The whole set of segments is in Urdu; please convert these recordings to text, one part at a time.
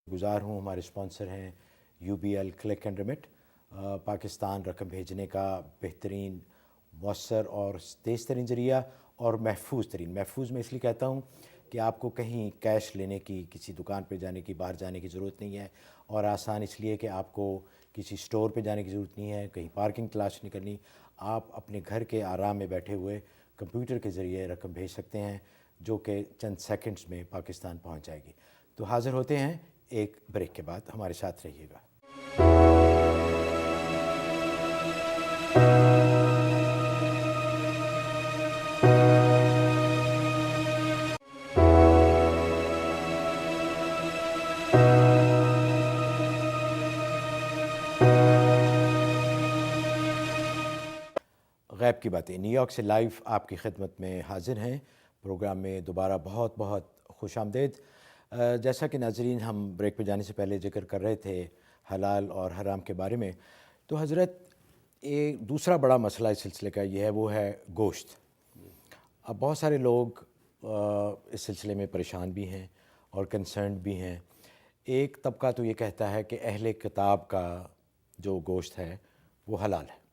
گزار ہوں. ہمارے اسپانسر ہیں UBL click and remit. Pakistan رقم بھیجنے کا بہترین، مؤثر اور تیز ترین ذریعہ اور محفوظ ترین. محفوظ میں اس لیے کہتا ہوں کہ آپ کو کہیں کیش لینے کی، کسی دکان پہ جانے کی، باہر جانے کی ضرورت نہیں ہے. اور آسان اس لیے کہ آپ کو کسی اسٹور پہ جانے کی ضرورت نہیں ہے، کہیں پارکنگ تلاش نہیں کرنی. آپ اپنے گھر کے آرام میں بیٹھے ہوئے کمپیوٹر کے ذریعے رقم بھیج سکتے ہیں، جو کہ چند سیکنڈز میں پاکستان پہنچ جائے گی. تو حاضر ہوتے ہیں ایک بریک کے بعد. ہمارے ساتھ رہیے گا. غیب کی باتیں نیو یارک سے لائیو آپ کی خدمت میں حاضر ہیں. پروگرام میں دوبارہ بہت بہت خوش آمدید. جیسا کہ ناظرین ہم بریک پہ جانے سے پہلے ذکر کر رہے تھے حلال اور حرام کے بارے میں، تو حضرت ایک دوسرا بڑا مسئلہ اس سلسلے کا یہ ہے، وہ ہے گوشت. اب بہت سارے لوگ اس سلسلے میں پریشان بھی ہیں اور کنسرنڈ بھی ہیں. ایک طبقہ تو یہ کہتا ہے کہ اہل کتاب کا جو گوشت ہے وہ حلال ہے،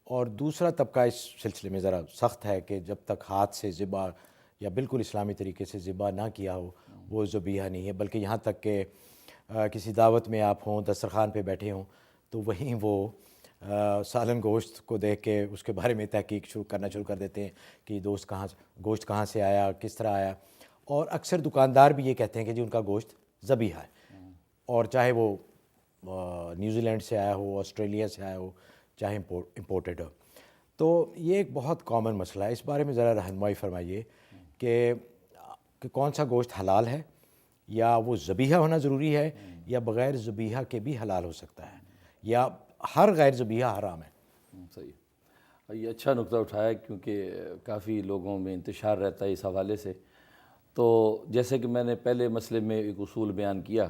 اور دوسرا طبقہ اس سلسلے میں ذرا سخت ہے کہ جب تک ہاتھ سے ذبح یا بالکل اسلامی طریقے سے ذبح نہ کیا ہو وہ ذبیحہ نہیں ہے. بلکہ یہاں تک کہ کسی دعوت میں آپ ہوں، دسترخوان پہ بیٹھے ہوں، تو وہیں وہ سالن گوشت کو دیکھ کے اس کے بارے میں تحقیق کرنا شروع کر دیتے ہیں کہ گوشت کہاں سے آیا، کس طرح آیا. اور اکثر دکاندار بھی یہ کہتے ہیں کہ جی ان کا گوشت ذبیحہ ہے، اور چاہے وہ نیوزی لینڈ سے آیا ہو، آسٹریلیا سے آیا ہو، چاہے امپورٹڈ ہو. تو یہ ایک بہت کامن مسئلہ ہے. اس بارے میں ذرا رہنمائی فرمائیے کہ کون سا گوشت حلال ہے، یا وہ ذبیحہ ہونا ضروری ہے، یا بغیر ذبیحہ کے بھی حلال ہو سکتا ہے، یا ہر غیر ذبیحہ حرام ہے. صحیح. یہ اچھا نقطہ اٹھایا کیونکہ کافی لوگوں میں انتشار رہتا ہے اس حوالے سے. تو جیسے کہ میں نے پہلے مسئلے میں ایک اصول بیان کیا،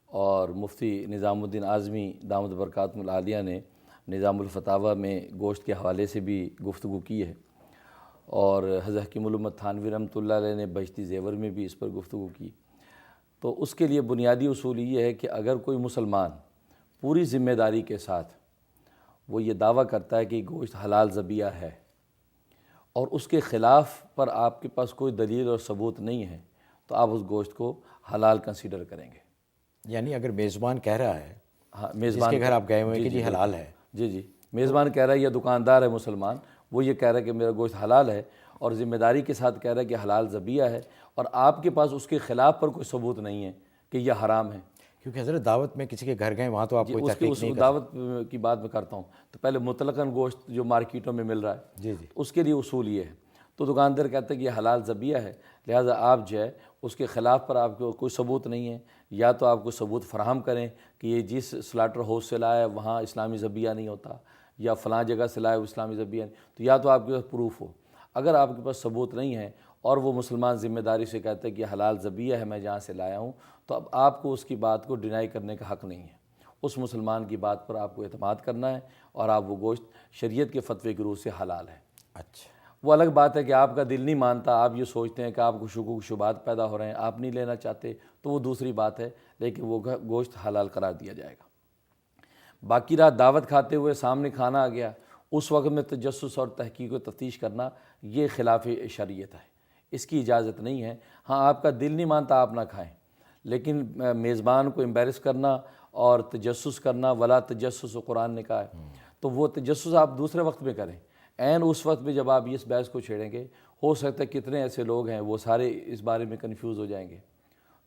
اور مفتی نظام الدین اعظمی دامت برکاتہ العالیہ نے نظام الفتاویٰ میں گوشت کے حوالے سے بھی گفتگو کی ہے، اور حضرت حکیم الامت تھانوی رحمۃ اللہ علیہ نے بہشتی زیور میں بھی اس پر گفتگو کی. تو اس کے لیے بنیادی اصول یہ ہے کہ اگر کوئی مسلمان پوری ذمہ داری کے ساتھ وہ یہ دعویٰ کرتا ہے کہ گوشت حلال ذبیحہ ہے، اور اس کے خلاف پر آپ کے پاس کوئی دلیل اور ثبوت نہیں ہے، تو آپ اس گوشت کو حلال کنسیڈر کریں گے. یعنی اگر میزبان کہہ رہا ہے، ہاں، جس کے گھر آپ گئے ہوئے ہیں کہ جی حلال ہے، جی میزبان کہہ رہا ہے یا دکاندار ہے مسلمان، وہ یہ کہہ رہا ہے کہ میرا گوشت حلال ہے، اور ذمہ داری کے ساتھ کہہ رہا ہے کہ حلال ذبیحہ ہے، اور آپ کے پاس اس کے خلاف پر کوئی ثبوت نہیں ہے کہ یہ حرام ہے. کیونکہ حضرت دعوت میں کسی کے گھر گئے وہاں تو آپ کوئی اس تحقیق نہیں کر دعوت کی بات میں کرتا ہوں. تو پہلے مطلقاً گوشت جو مارکیٹوں میں مل رہا ہے، جی اس کے لیے اصول یہ ہے. تو دکاندار کہتا ہے کہ یہ حلال ذبیحہ ہے، لہٰذا آپ جو ہے اس کے خلاف پر آپ کو کوئی ثبوت نہیں ہے، یا تو آپ کو ثبوت فراہم کریں کہ یہ جس سلاٹر ہاؤس سے لایا ہے وہاں اسلامی ذبیحہ نہیں ہوتا، یا فلاں جگہ سے لایا وہ اسلامی ذبیحہ نہیں. تو یا تو آپ کے پاس پروف ہو. اگر آپ کے پاس ثبوت نہیں ہے اور وہ مسلمان ذمہ داری سے کہتا ہے کہ یہ حلال ذبیحہ ہے میں جہاں سے لایا ہوں، تو اب آپ کو اس کی بات کو ڈینائی کرنے کا حق نہیں ہے. اس مسلمان کی بات پر آپ کو اعتماد کرنا ہے، اور آپ وہ گوشت شریعت کے فتوے کی روح سے حلال ہے. اچھا، وہ الگ بات ہے کہ آپ کا دل نہیں مانتا، آپ یہ سوچتے ہیں کہ آپ کو شکوک شبہات پیدا ہو رہے ہیں، آپ نہیں لینا چاہتے، تو وہ دوسری بات ہے، لیکن وہ گوشت حلال قرار دیا جائے گا. باقی رات دعوت کھاتے ہوئے سامنے کھانا آ گیا، اس وقت میں تجسس اور تحقیق و تفتیش کرنا یہ خلاف شریعت ہے، اس کی اجازت نہیں ہے. ہاں، آپ کا دل نہیں مانتا آپ نہ کھائیں، لیکن میزبان کو امبیرس کرنا اور تجسس کرنا، ولا تجسس قرآن نے کہا ہے، تو وہ تجسس آپ دوسرے وقت میں کریں. عین اس وقت میں جب آپ اس بحث کو چھیڑیں گے، ہو سکتا ہے کتنے ایسے لوگ ہیں وہ سارے اس بارے میں کنفیوز ہو جائیں گے.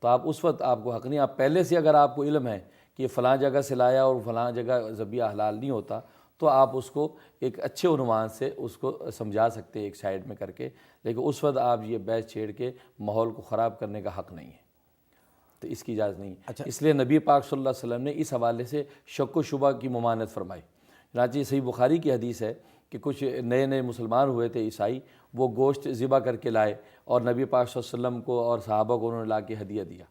تو آپ اس وقت آپ کو حق نہیں. آپ پہلے سے اگر آپ کو علم ہے کہ یہ فلاں جگہ سے لایا اور فلاں جگہ ذبیحہ حلال نہیں ہوتا، تو آپ اس کو ایک اچھے عنوان سے اس کو سمجھا سکتے ہیں ایک سائیڈ میں کر کے، لیکن اس وقت آپ یہ بحث چھیڑ کے ماحول کو خراب کرنے کا حق نہیں ہے. تو اس کی اجازت نہیں. اس لیے نبی پاک صلی اللہ علیہ وسلم نے اس حوالے سے شک و شبہ کی ممانعت فرمائی. چنانچہ صحیح بخاری کی حدیث ہے کہ کچھ نئے نئے مسلمان ہوئے تھے عیسائی، وہ گوشت ذبح کر کے لائے اور نبی پاک صلی اللہ علیہ وسلم کو اور صحابہ کو انہوں نے لا کے ہدیہ دیا.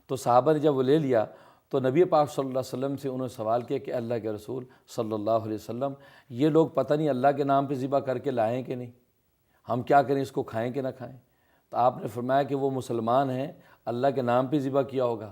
تو صحابہ نے جب وہ لے لیا تو نبی پاک صلی اللہ علیہ وسلم سے انہوں نے سوال کیا کہ اللہ کے رسول صلی اللہ علیہ وسلم، یہ لوگ پتہ نہیں اللہ کے نام پہ ذبح کر کے لائیں کہ نہیں، ہم کیا کریں، اس کو کھائیں کہ نہ کھائیں؟ تو آپ نے فرمایا کہ وہ مسلمان ہیں، اللہ کے نام پہ ذبح کیا ہوگا،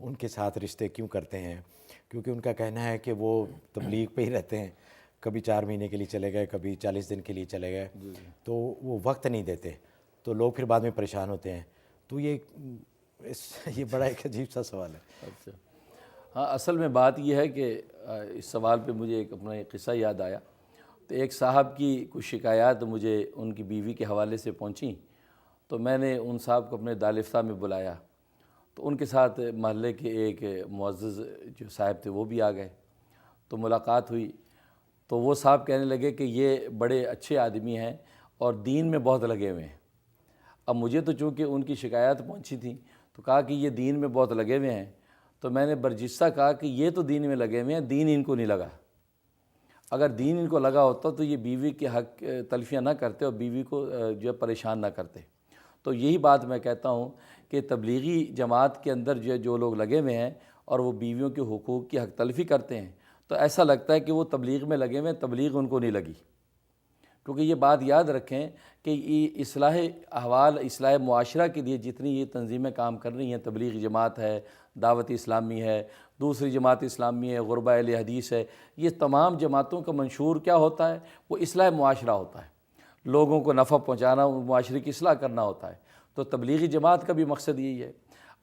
ان کے ساتھ رشتے کیوں کرتے ہیں، کیونکہ ان کا کہنا ہے کہ وہ تبلیغ پہ ہی رہتے ہیں، کبھی 4 مہینے کے لیے چلے گئے، کبھی 40 دن کے لیے چلے گئے، تو وہ وقت نہیں دیتے، تو لوگ پھر بعد میں پریشان ہوتے ہیں. تو یہ بڑا ایک عجیب سا سوال ہے. اچھا، ہاں اصل میں بات یہ ہے کہ اس سوال پہ مجھے اپنا ایک قصہ یاد آیا. تو ایک صاحب کی کچھ شکایات مجھے ان کی بیوی کے حوالے سے پہنچیں، تو میں نے ان صاحب کو اپنے دارالفتہ میں بلایا. تو ان کے ساتھ محلے کے ایک معزز جو صاحب تھے وہ بھی آ گئے. تو ملاقات ہوئی، تو وہ صاحب کہنے لگے کہ یہ بڑے اچھے آدمی ہیں اور دین میں بہت لگے ہوئے ہیں. اب مجھے تو چونکہ ان کی شکایات پہنچی تھیں تو کہا کہ یہ دین میں بہت لگے ہوئے ہیں. تو میں نے برجستہ کہا کہ یہ تو دین میں لگے ہوئے ہیں، دین ان کو نہیں لگا. اگر دین ان کو لگا ہوتا تو یہ بیوی کے حق تلفیاں نہ کرتے اور بیوی کو جو ہے پریشان نہ کرتے. تو یہی بات میں کہتا ہوں کہ تبلیغی جماعت کے اندر جو لوگ لگے ہوئے ہیں اور وہ بیویوں کے حقوق کی حق تلفی کرتے ہیں، تو ایسا لگتا ہے کہ وہ تبلیغ میں لگے ہوئے ہیں، تبلیغ ان کو نہیں لگی. کیونکہ یہ بات یاد رکھیں کہ یہ اصلاح احوال، اصلاح معاشرہ کے لیے جتنی یہ تنظیمیں کام کر رہی ہیں، تبلیغی جماعت ہے، دعوت اسلامی ہے، دوسری جماعت اسلامی ہے، غرباء اہل حدیث ہے، یہ تمام جماعتوں کا منشور کیا ہوتا ہے؟ وہ اصلاح معاشرہ ہوتا ہے، لوگوں کو نفع پہنچانا، معاشرے کی اصلاح کرنا ہوتا ہے. تو تبلیغی جماعت کا بھی مقصد یہی ہے.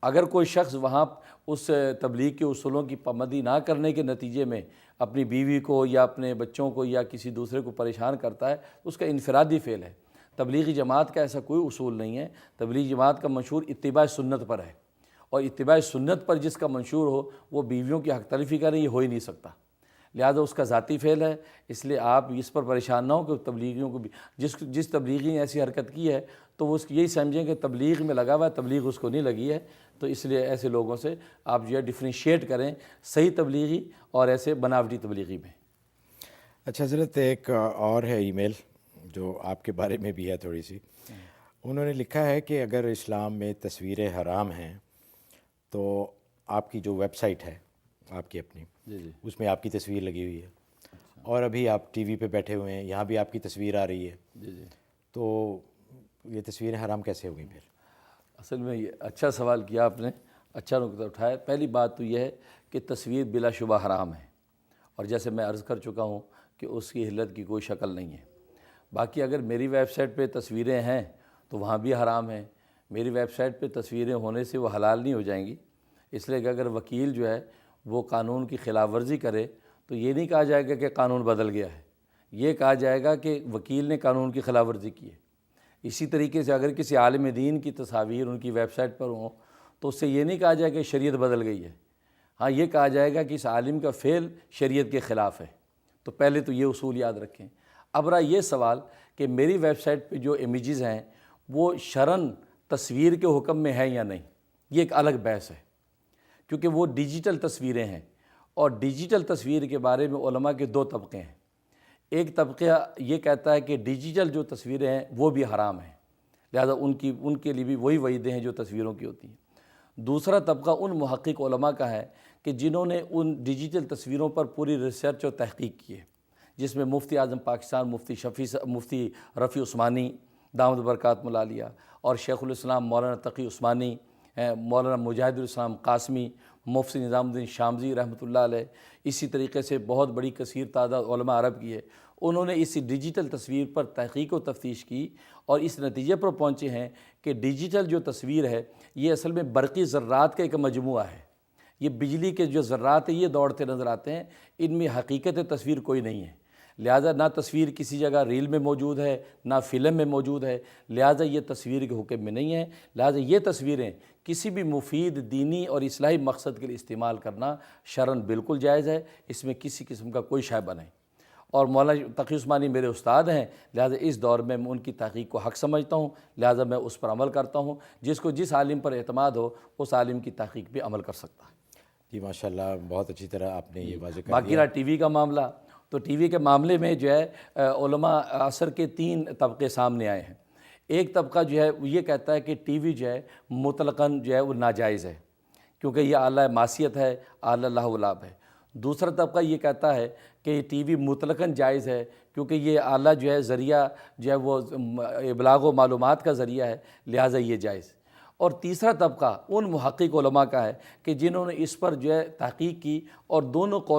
اگر کوئی شخص وہاں اس تبلیغ کے اصولوں کی پابندی نہ کرنے کے نتیجے میں اپنی بیوی کو یا اپنے بچوں کو یا کسی دوسرے کو پریشان کرتا ہے، اس کا انفرادی فعل ہے. تبلیغی جماعت کا ایسا کوئی اصول نہیں ہے. تبلیغی جماعت کا منشور اتباع سنت پر ہے، اور اتباع سنت پر جس کا منشور ہو وہ بیویوں کی حق تلفی کرے، یہ ہو ہی نہیں سکتا. لہذا اس کا ذاتی فعل ہے. اس لیے آپ اس پر پریشان نہ ہوں کہ تبلیغیوں کو بھی جس تبلیغی نے ایسی حرکت کی ہے تو وہ اس یہی سمجھیں کہ تبلیغ میں لگا ہوا ہے، تبلیغ اس کو نہیں لگی ہے. تو اس لیے ایسے لوگوں سے آپ جو ہے ڈفرینشیٹ کریں صحیح تبلیغی اور ایسے بناوٹی تبلیغی میں. اچھا حضرت، ایک اور ہے ای میل جو آپ کے بارے میں بھی ہے تھوڑی سی. انہوں نے لکھا ہے کہ اگر اسلام میں تصویریں حرام ہیں تو آپ کی جو ویب سائٹ ہے آپ کی اپنی، جی اس میں آپ کی تصویر لگی ہوئی ہے، اور ابھی آپ ٹی وی پہ بیٹھے ہوئے ہیں، یہاں بھی آپ کی تصویر آ رہی ہے، جی. تو یہ تصویریں حرام کیسے ہو گئیں پھر؟ اصل میں یہ اچھا سوال کیا آپ نے، اچھا نقطہ اٹھایا. پہلی بات تو یہ ہے کہ تصویر بلا شبہ حرام ہے، اور جیسے میں عرض کر چکا ہوں کہ اس کی حلت کی کوئی شکل نہیں ہے. باقی اگر میری ویب سائٹ پہ تصویریں ہیں تو وہاں بھی حرام ہیں. میری ویب سائٹ پہ تصویریں ہونے سے وہ حلال نہیں ہو جائیں گی. اس لیے کہ اگر وکیل جو ہے وہ قانون کی خلاف ورزی کرے تو یہ نہیں کہا جائے گا کہ قانون بدل گیا ہے، یہ کہا جائے گا کہ وکیل نے قانون کی خلاف ورزی کی ہے. اسی طریقے سے اگر کسی عالم دین کی تصاویر ان کی ویب سائٹ پر ہوں تو اس سے یہ نہیں کہا جائے کہ شریعت بدل گئی ہے. ہاں یہ کہا جائے گا کہ اس عالم کا فعل شریعت کے خلاف ہے. تو پہلے تو یہ اصول یاد رکھیں. اب رہا یہ سوال کہ میری ویب سائٹ پہ جو امیجز ہیں وہ شرعاً تصویر کے حکم میں ہے یا نہیں، یہ ایک الگ بحث ہے، کیونکہ وہ ڈیجیٹل تصویریں ہیں. اور ڈیجیٹل تصویر کے بارے میں علماء کے 2 طبقے ہیں. ایک طبقہ یہ کہتا ہے کہ ڈیجیٹل جو تصویریں ہیں وہ بھی حرام ہیں، لہذا ان کے لیے بھی وہی وعیدیں ہیں جو تصویروں کی ہوتی ہیں. دوسرا طبقہ ان محقق علماء کا ہے کہ جنہوں نے ان ڈیجیٹل تصویروں پر پوری ریسرچ اور تحقیق کی ہے، جس میں مفتی اعظم پاکستان مفتی رفیع عثمانی دامت برکات ملالیہ، اور شیخ الاسلام مولانا تقی عثمانی، مولانا مجاہد الاسلام قاسمی، مفتی نظام الدین شامزی رحمۃ اللہ علیہ، اسی طریقے سے بہت بڑی کثیر تعداد علماء عرب کی ہے. انہوں نے اسی ڈیجیٹل تصویر پر تحقیق و تفتیش کی اور اس نتیجے پر پہنچے ہیں کہ ڈیجیٹل جو تصویر ہے یہ اصل میں برقی ذرات کا ایک مجموعہ ہے. یہ بجلی کے جو ذرات ہیں یہ دوڑتے نظر آتے ہیں، ان میں حقیقت تصویر کوئی نہیں ہے. لہٰذا نہ تصویر کسی جگہ ریل میں موجود ہے نہ فلم میں موجود ہے، لہٰذا یہ تصویر کے حکم میں نہیں ہے. لہٰذا یہ تصویریں کسی بھی مفید دینی اور اصلاحی مقصد کے لیے استعمال کرنا شرعاً بالکل جائز ہے، اس میں کسی قسم کا کوئی شائبہ نہیں. اور مولانا تقی عثمانی میرے استاد ہیں، لہٰذا اس دور میں ان کی تحقیق کو حق سمجھتا ہوں، لہٰذا میں اس پر عمل کرتا ہوں. جس کو جس عالم پر اعتماد ہو اس عالم کی تحقیق پہ عمل کر سکتا ہے. جی ماشاءاللہ، بہت اچھی طرح آپ نے یہ واضح کر باقی رہا ٹی وی کا معاملہ، تو ٹی وی کے معاملے میں جو ہے علماء عصر کے 3 طبقے سامنے آئے ہیں. ایک طبقہ جو ہے وہ یہ کہتا ہے کہ ٹی وی جو ہے مطلقاً جو ہے وہ ناجائز ہے، کیونکہ یہ اعلیٰ معصیت ہے، اعلیٰ لہو و لعب ہے. دوسرا طبقہ یہ کہتا ہے کہ ٹی وی مطلقاً جائز ہے، کیونکہ یہ اعلیٰ جو ہے ذریعہ جو ہے وہ ابلاغ و معلومات کا ذریعہ ہے، لہٰذا یہ جائز. اور تیسرا طبقہ ان محقق علماء کا ہے کہ جنہوں نے اس پر جو ہے تحقیق کی اور دونوں قول